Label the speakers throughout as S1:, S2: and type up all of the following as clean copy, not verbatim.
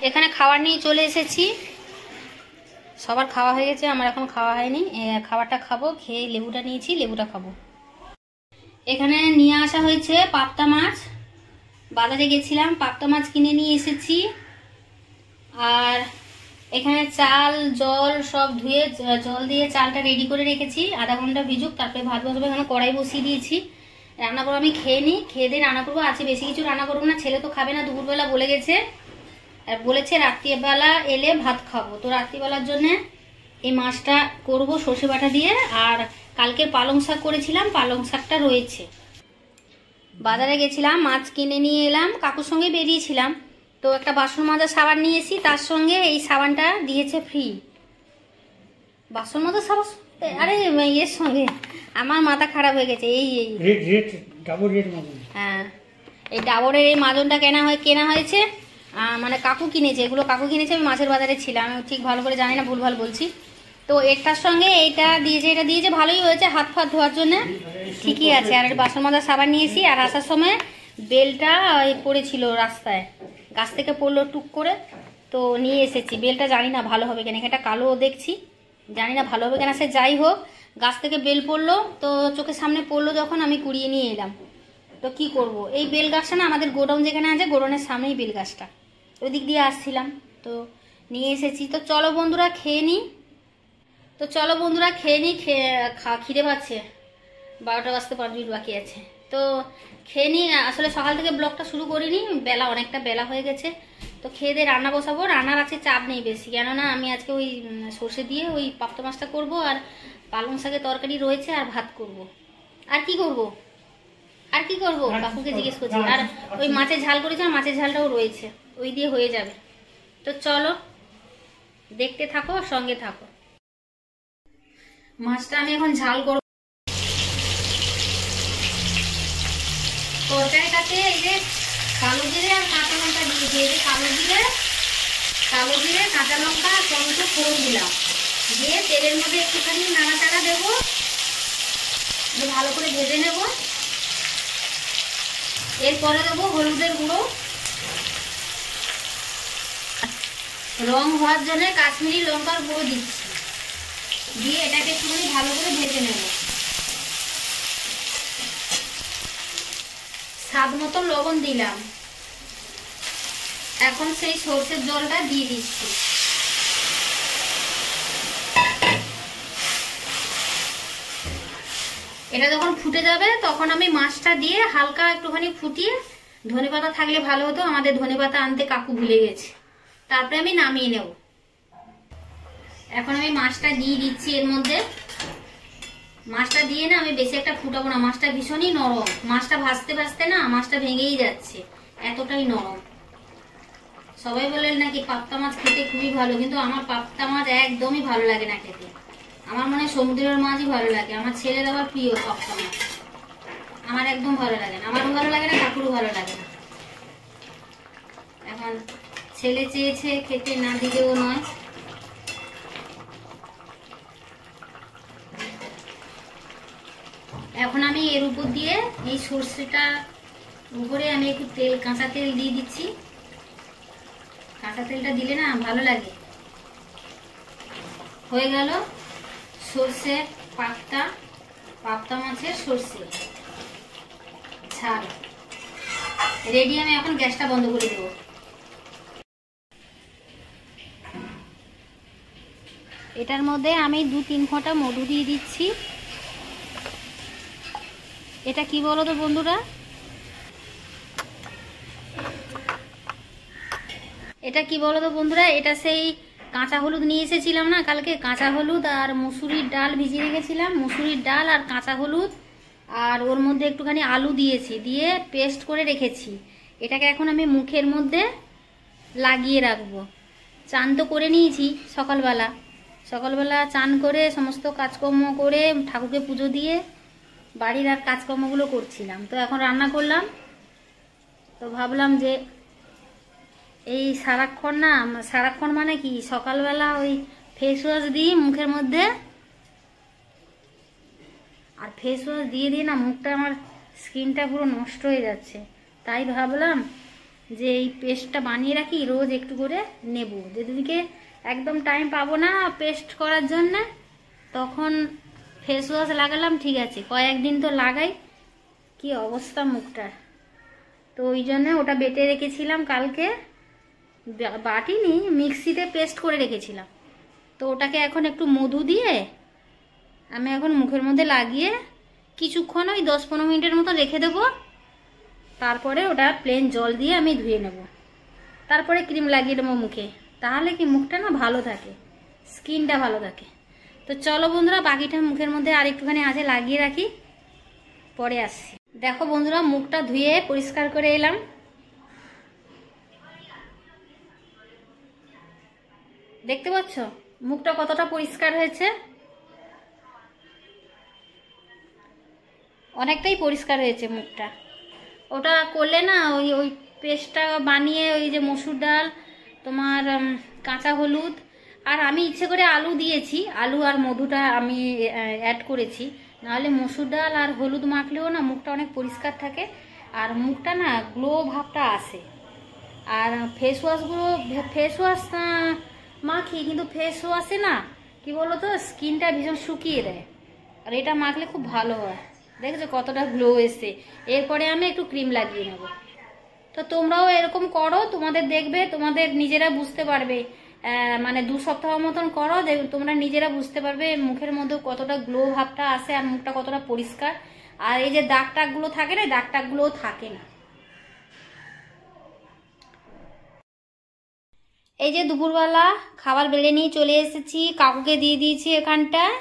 S1: এখানে খাবার নিয়ে চলে এসেছি। সবার খাওয়া হয়ে গেছে, আমার এখন খাওয়া হয়নি। খাবারটা খাবো, খেয়ে লেবুটা নিয়েছি, লেবুটা খাবো। এখানে নিয়ে আসা হয়েছে পাবদা মাছ। বাজারে গেছিলাম, পাবদা মাছ কিনে নিয়ে এসেছি। আর এখানে চাল জল সব ধুয়ে জল দিয়ে চালটা রেডি করে রেখেছি, আধা ঘন্টা ভিজুক, তারপরে ভাত বসাবো। এখানে কড়াই বসিয়ে দিয়েছি, রান্না করবো। আমি খেয়ে নিই, খেয়ে দিয়ে রান্না করবো। আছে বেশি কিছু রান্না করবো না, ছেলে তো খাবে না, দুপুরবেলা বলে গেছে। আর বলেছে রাত্রিবেলা এলে ভাত খাবো। তো রাত্রিবেলার জন্যে এই মাছটা করবো সর্ষে বাটা দিয়ে। আর কালকে পালং শাক করেছিলাম, পালং শাকটা রয়েছে। বাজারে গেছিলাম, মাছ কিনে নিয়ে এলাম, কাকুর সঙ্গে বেরিয়েছিলাম। তো একটা বাসন মাজার সাবান নিয়ে এসি, তার সঙ্গে এই সাবানটা দিয়েছে ফ্রি। বাসন মাজার সাবান, আরে এর সঙ্গে আমার মাথা খারাপ হয়ে গেছে। হ্যাঁ, এই ডাবরের এই মাজনটা কেনা হয়েছে, মানে কাকু কিনেছে। এগুলো কাকু কিনেছে, আমি মাছের বাজারে ছিলাম, আমি ঠিক ভালো করে জানি না, ভুলভাল বলছি। তো একটার সঙ্গে এইটা দিয়েছে, এটা দিয়েছে, ভালোই হয়েছে হাত ফাত ধোয়ার জন্য, ঠিকই আছে। আর বাসন মাজার সাবান নিয়েছি। আর আসার সময় বেলটা পড়েছিল রাস্তায়, গাছ থেকে পড়লো টুক করে, তো নিয়ে এসেছি। বেলটা জানি না ভালো হবে কেন, এটা কালো দেখছি, জানি না ভালো হবে কেন। সে যাই হোক, গাছ থেকে বেল পড়লো, তো চোখের সামনে পড়লো যখন, আমি কুড়িয়ে নিয়ে এলাম। তো কি করব, এই বেল গাছটা না আমাদের গোডাউন যেখানে আছে, গোডাউনের সামনেই বেল গাছটা, ওই দিক দিয়ে আসছিলাম, তো নিয়ে এসেছি। তো চলো বন্ধুরা খেয়ে নিই। খিদে পাচ্ছে, 12টা বাজতে 5 মিনিট বাকি আছে। তো খেয়ে নিই। আসলে সকাল থেকে ব্লগটা শুরু করিনি, অনেকটা বেলা হয়ে গেছে। তো খেয়ে দিয়ে রান্না বসাবো। রান্নার আছে চাপ নেই বেশি, কেননা আমি আজকে ওই সর্ষে দিয়ে ওই পাবদা মাছটা করবো, আর পালং শাকের তরকারি রয়েছে, আর ভাত করব। আর কি করব কাকুকে জিজ্ঞেস করছি। আর ওই মাছের ঝাল করেছে, আর মাছের ঝালটাও রয়েছে, ওই দিয়ে হয়ে যাবে। তো চলো দেখতে থাকো, সঙ্গে থাকো। মাছটা আমি এখন ঝাল করব। তরকারিটাতে এই যে কালো জিরে আর কাঁচা লঙ্কা দিয়েছি। এই যে কালো জিরে কাঁচা লঙ্কা টমেটো ফোড়ন দিলাম, দিয়ে তেলের মধ্যে একটুখানি নাড়াচাড়া দেবো, ভালো করে ভেজে নেব। এরপরে দেবো হলুদের গুঁড়ো, রং হওয়ার জন্য কাশ্মীরি লঙ্কার গুঁড়ো দিচ্ছি, দিয়ে এটাকে একটুখানি ভালো করে ভেজে নেব। স্বাদ মতো লবণ দিলাম। এখন সেই সর্ষের জলটা দিয়ে দিচ্ছি। এটা যখন ফুটে যাবে, তখন আমি মাছটা দিয়ে হালকা একটুখানি ফুটিয়ে, ধনেপাতা থাকলে ভালো হতো, আমাদের ধনেপাতা আনতে কাকু ভুলে গেছে, তারপরে আমি নামিয়ে নেব। এখন আমি মাছটা দিয়ে দিচ্ছি এর মধ্যে। মাছটা দিয়ে না আমি বেশি একটা ফুটাবো না, মাছটা ভীষণই নরম। মাছটা ভাজতে ভাজতে না মাছটা ভেঙেই যাচ্ছে, এতটাই নরম। সবাই বলেন নাকি পাবদা মাছ খেতে খুবই ভালো, কিন্তু আমার পাবদা মাছ একদমই ভালো লাগে না খেতে। আমার মনে হয় সমুদ্রের মাছই ভালো লাগে। আমার ছেলের আবার প্রিয় পাবদা মাছ, আমার একদম ভালো লাগে না। আমারও ভালো লাগে না, কাকুরও ভালো লাগে না। এখন ছেলে চেয়েছে খেতে, না দিলেও নয়। এখন আমি এর উপর দিয়ে এই সর্ষেটা উপরে আমি একটু কাঁচা তেল দিয়ে দিচ্ছি। কাঁচা তেলটা দিলে না ভালো লাগে। হয়ে গেল সর্ষে পাবদা মাছের সর্ষে ঝাল রেডি। আমি এখন গ্যাসটা বন্ধ করে দেব। এটার মধ্যে আমি 2-3 ফোঁটা মধু দিয়ে দিচ্ছি। এটা কি বলো তো বন্ধুরা, এটা সেই কাঁচা হলুদ নিয়ে এসেছিলাম না কালকে, কাঁচা হলুদ আর মুসুরির ডাল ভিজিয়ে রেখেছিলাম, মুসুরির ডাল আর কাঁচা হলুদ, আর ওর মধ্যে একটুখানি আলু দিয়েছি, দিয়ে পেস্ট করে রেখেছি। এটাকে এখন আমি মুখের মধ্যে লাগিয়ে রাখবো। চান তো করে নিয়েছি সকালবেলা চান করে সমস্ত কাজকর্ম করে ঠাকুরকে পুজো দিয়ে বাড়ির আর কাজকর্মগুলো করছিলাম। তো এখন রান্না করলাম, তো ভাবলাম যে এই সারাক্ষণ মানে কি, সকালবেলা ওই ফেস ওয়াশ দিই মুখের মধ্যে, আর ফেস ওয়াশ দিয়ে না মুখটা আমার স্কিনটা পুরো নষ্ট হয়ে যাচ্ছে। তাই ভাবলাম যে এই পেস্টটা বানিয়ে রাখি, রোজ একটু করে নেব। যেদিনকে একদম টাইম পাবো না পেস্ট করার জন্য, তখন ফেস ওয়াশ লাগালাম, ঠিক আছে। কয়েকদিন তো লাগাই, কি অবস্থা মুখটার। তো ওই জন্য ওটা বেটে রেখেছিলাম কালকে, বাটিনি, মিক্সিতে পেস্ট করে রেখেছিলাম। তো ওটাকে এখন একটু মধু দিয়ে আমি এখন মুখের মধ্যে লাগিয়ে কিছুক্ষণ ওই 10-15 মিনিটের মতো রেখে দেবো। তারপরে ওটা প্লেন জল দিয়ে আমি ধুয়ে নেব, তারপরে ক্রিম লাগিয়ে দেবো মুখে। তাহলে কি মুখটা না ভালো থাকে, স্কিনটা ভালো থাকে। তো চলো বন্ধুরা, বাকিটা মুখের মধ্যে আর একটুখানি আছে লাগিয়ে রাখি, পরে আসছি। দেখো বন্ধুরা, মুখটা ধুয়ে পরিষ্কার করে এলাম। দেখতে পাচ্ছ মুখটা কতটা পরিষ্কার হয়েছে, অনেকটাই পরিষ্কার হয়েছে মুখটা। ওটা করলে না ওই ওই পেস্টটা বানিয়ে, ওই যে মসুর ডাল, তোমার কাঁচা হলুদ, আর আমি ইচ্ছে করে আলু দিয়েছি, আলু আর মধুটা আমি অ্যাড করেছি। নাহলে মসুর ডাল আর হলুদ মাখলেও না মুখটা অনেক পরিষ্কার থাকে, আর মুখটা না গ্লো ভাবটা আসে। আর ফেস ওয়াশ মাখি, কিন্তু ফেস ওয়াশে না কি বলতো, স্কিনটা ভীষণ শুকিয়ে দেয়, আর এটা মাখলে খুব ভালো হয়। দেখেছো কতটা গ্লো এসছে। এরপরে আমি একটু ক্রিম লাগিয়ে নেব। তো তোমরাও এরকম করো, তোমাদের দেখবে, তোমাদের নিজেরা বুঝতে পারবে। মানে 2 সপ্তাহ মতন করো, তোমরা নিজেরা বুঝতে পারবে মুখের মধ্যে কতটা গ্লো ভাবটা আসে, আর মুখটা কতটা পরিষ্কার। আর এই যে দাগ টাগগুলো থাকে না, দাগ টাগগুলোও থাকে না। এই যে দুপুরবেলা খাবার বেড়ে নিয়ে চলে এসেছি, কাকুকে দিয়ে দিয়েছি এখানটায়।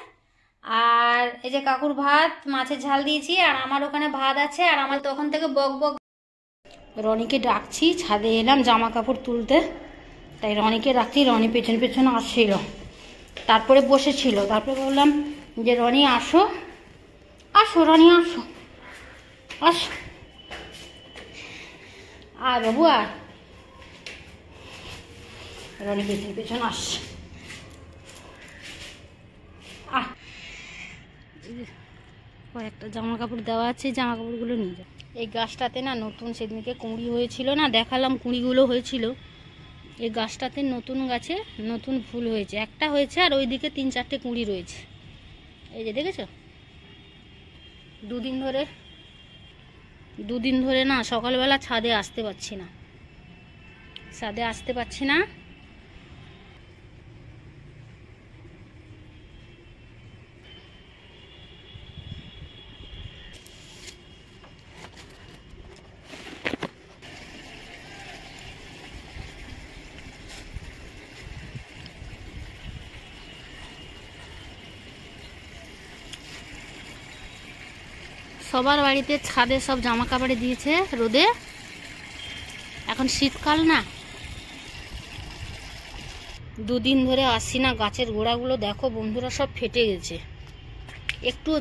S1: আর এই যে কাকুর ভাত, মাছের ঝাল দিয়েছি, আর আমার ওখানে ভাত আছে। আর আমার তখন থেকে বক বক। রনিকে ডাকছি, ছাদে এলাম জামা কাপড় তুলতে, তাই রনিকে ডাকছি। রনি পেছন পেছন আসছিল, তারপরে বসেছিল। তারপরে বললাম যে রনি আসো, আসো রনি আসো, আসো, আয় বাবু আয়। রনি পেছন পেছন আসছে, আহ। কয়েকটা জামা কাপড় দেওয়া আছে, জামা কাপড়গুলো নিয়ে যাও। এই গাছটাতে না নতুন সেদিনকে কুঁড়ি হয়েছিল না, দেখালাম কুঁড়িগুলো হয়েছিল। এই গাছটাতে নতুন গাছে নতুন ফুল হয়েছে, একটা হয়েছে, আর ওইদিকে 3-4টে কুঁড়ি রয়েছে। এই যে দেখেছো, দুদিন ধরে না সকালবেলা ছাদে আসতে পারছি না। সবার বাড়িতে ছাদে সব জামা কাপড়ে দিয়েছে রোদে, এখন শীতকাল না। 2 দিন ধরে আসছি না, গাছের গোড়াগুলো দেখো বন্ধুরা সব ফেটে গেছে, একটুও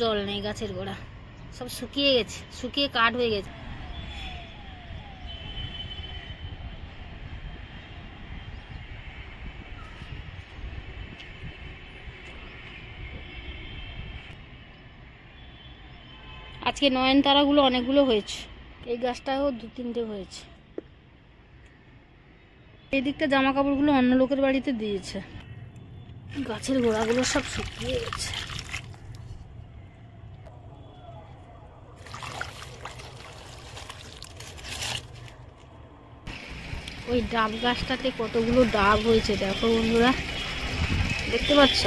S1: জল নেই গাছের গোড়া, সব শুকিয়ে গেছে, শুকিয়ে কাঠ হয়ে গেছে। আজকে নয়নতারাগুলো অনেকগুলো হয়েছে, এই গাছটাও 2-3টে হয়েছে। এই দিকটা জামা কাপড়গুলো অন্য লোকের বাড়িতে দিয়েছে, গাছের গোড়াগুলো সব শুকিয়ে গেছে। ওই ডাব গাছটাতে কতগুলো ডাব হয়েছে দেখো বন্ধুরা, দেখতে পাচ্ছ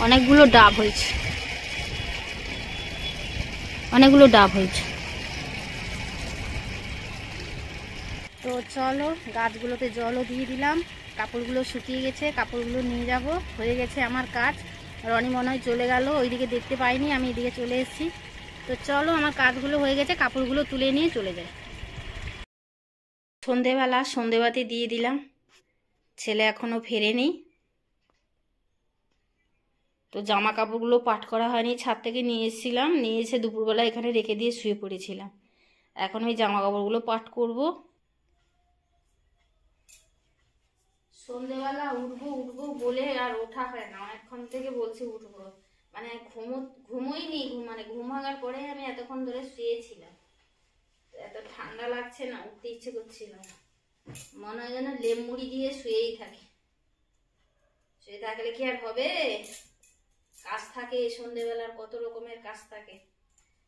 S1: অনেকগুলো ডাব হয়েছে। তো চলো, গাছগুলোতে জলও দিয়ে দিলাম, কাপড়গুলো শুকিয়ে গেছে, কাপড়গুলো নিয়ে যাব। হয়ে গেছে আমার কাজ। রনি মনে হয় চলে গেল, ওইদিকে দেখতে পাইনি, আমি এদিকে চলে এসেছি। তো চলো, আমার কাজগুলো হয়ে গেছে, কাপড়গুলো তুলে নিয়ে চলে যাই। সন্ধেবেলা সন্ধেবাতি দিয়ে দিলাম, ছেলে এখনো ফেরেনি। তো জামা কাপড়গুলো পাট করা হয়নি, ছাদ থেকে নিয়ে এসেছিলাম, নিয়ে এসে দুপুরবেলা এখানে রেখে দিয়ে শুয়ে পড়েছিলাম। এখন ওই জামা কাপড়গুলো পাট করব। সন্ধেবেলা উঠবো বলে আর ওঠা হয় না, অনেকক্ষণ থেকে বলছি উঠবো, মানে ঘুমোইনি, মানে ঘুম ভাঙার পরে আমি এতক্ষণ ধরে শুয়েছিলাম। এত ঠান্ডা লাগছে না, উঠতে ইচ্ছে করছিল না। মনে হয় যেন লেপ মুড়ি দিয়ে শুয়েই থাকে। শুয়ে থাকলে কি আর হবে? কাজ থাকে সন্ধ্যেবেলার, কত রকমের কাজ থাকে।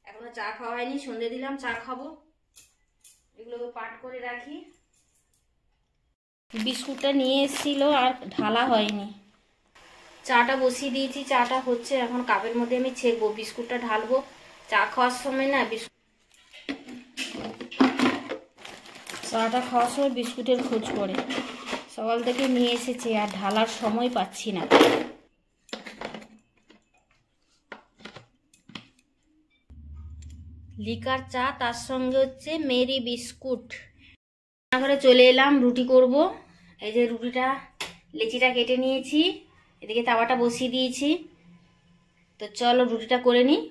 S1: এখনো চা খাওয়া হয়নি, সন্ধ্যে দিলাম, চা খাবো। এগুলোকে পাট করে রাখি। বিস্কুটটা নিয়ে এসেছিল আর ঢালা হয়নি। চাটা বসিয়ে দিয়েছি, চাটা হচ্ছে, এখন কাপের মধ্যে আমি ছেঁকবো, বিস্কুটটা ঢালবো। চা খাওয়ার সময় না চাটা খাওয়ার সময় বিস্কুটের খোঁজ পড়ে। সকাল থেকে নিয়ে এসেছে আর ঢালার সময় পাচ্ছি না। লিকার চা, তার সঙ্গে হচ্ছে মেরি বিস্কুট। রান্নাঘরে চলে এলাম, রুটি করব। এই যে রুটিটা, লেচিটা কেটে নিয়েছি, এদিকে তাওয়াটা বসিয়ে দিয়েছি। তো চলো রুটিটা করে নিই।